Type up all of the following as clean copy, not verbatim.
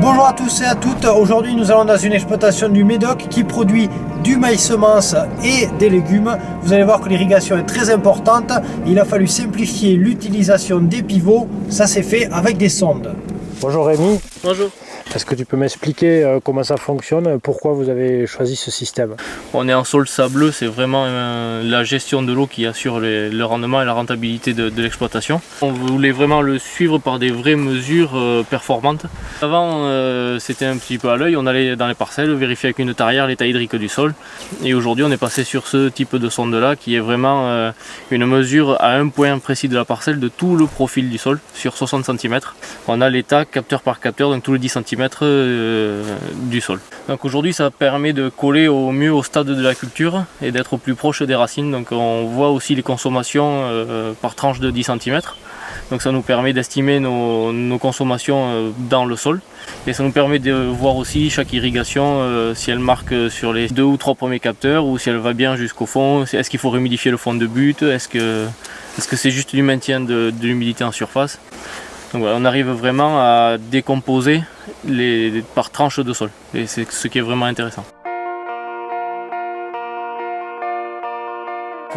Bonjour à tous et à toutes, aujourd'hui nous allons dans une exploitation du Médoc qui produit du maïs semence et des légumes. Vous allez voir que l'irrigation est très importante, il a fallu simplifier l'utilisation des pivots, ça s'est fait avec des sondes. Bonjour Rémi. Bonjour. Est-ce que tu peux m'expliquer comment ça fonctionne, pourquoi vous avez choisi ce système? On est en sol sableux, c'est vraiment la gestion de l'eau qui assure le rendement et la rentabilité de l'exploitation. On voulait vraiment le suivre par des vraies mesures performantes. Avant c'était un petit peu à l'œil, on allait dans les parcelles, vérifier avec une tarière l'état hydrique du sol. Et aujourd'hui on est passé sur ce type de sonde là qui est vraiment une mesure à un point précis de la parcelle de tout le profil du sol sur 60 cm. On a l'état capteur par capteur, donc tous les 10 cm du sol. Donc aujourd'hui ça permet de coller au mieux au stade de la culture et d'être au plus proche des racines. Donc on voit aussi les consommations par tranche de 10 cm. Donc ça nous permet d'estimer nos consommations dans le sol. Et ça nous permet de voir aussi chaque irrigation si elle marque sur les 2 ou 3 premiers capteurs ou si elle va bien jusqu'au fond. Est-ce qu'il faut humidifier le fond de but? Est-ce que c'est juste du maintien de l'humidité en surface? Donc voilà, on arrive vraiment à décomposer par tranche de sol, et c'est ce qui est vraiment intéressant.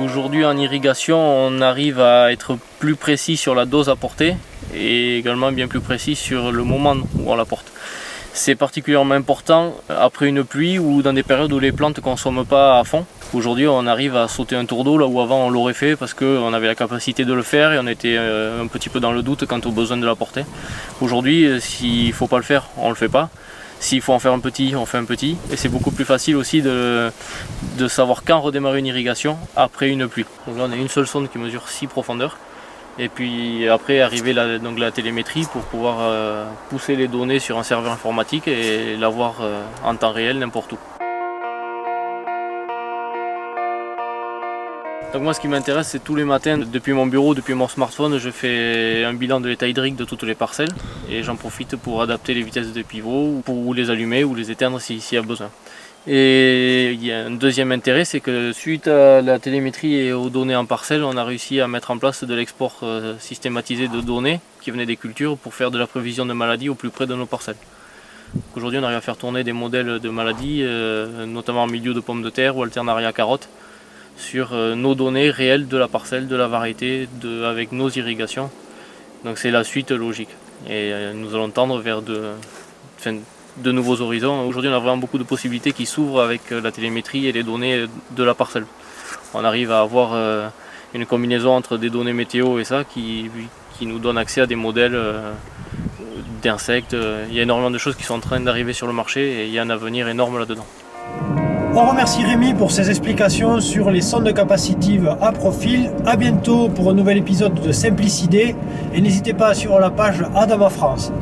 Aujourd'hui en irrigation, on arrive à être plus précis sur la dose apportée et également bien plus précis sur le moment où on l'apporte. C'est particulièrement important après une pluie ou dans des périodes où les plantes ne consomment pas à fond. Aujourd'hui on arrive à sauter un tour d'eau là où avant on l'aurait fait parce qu'on avait la capacité de le faire et on était un petit peu dans le doute quant au besoin de l'apporter. Aujourd'hui s'il ne faut pas le faire, on ne le fait pas. S'il faut en faire un petit, on fait un petit. Et c'est beaucoup plus facile aussi de savoir quand redémarrer une irrigation après une pluie. Donc là on a une seule sonde qui mesure 6 profondeurs. Et puis après arriver la télémétrie pour pouvoir pousser les données sur un serveur informatique et l'avoir en temps réel n'importe où. Donc moi ce qui m'intéresse c'est tous les matins, depuis mon bureau, depuis mon smartphone, je fais un bilan de l'état hydrique de toutes les parcelles et j'en profite pour adapter les vitesses de pivot, pour les allumer ou les éteindre s'il y a besoin. Et il y a un deuxième intérêt, c'est que suite à la télémétrie et aux données en parcelle, on a réussi à mettre en place de l'export systématisé de données qui venaient des cultures pour faire de la prévision de maladies au plus près de nos parcelles. Aujourd'hui on arrive à faire tourner des modèles de maladies, notamment en milieu de pommes de terre ou alternaria carottes, sur nos données réelles de la parcelle, de la variété, avec nos irrigations. Donc c'est la suite logique. Et nous allons tendre vers de nouveaux horizons. Aujourd'hui on a vraiment beaucoup de possibilités qui s'ouvrent avec la télémétrie et les données de la parcelle. On arrive à avoir une combinaison entre des données météo et ça qui nous donne accès à des modèles d'insectes. Il y a énormément de choses qui sont en train d'arriver sur le marché et il y a un avenir énorme là-dedans. On remercie Rémi pour ses explications sur les sondes capacitives à profil. A bientôt pour un nouvel épisode de Simplicidé et n'hésitez pas à suivre la page Adama France.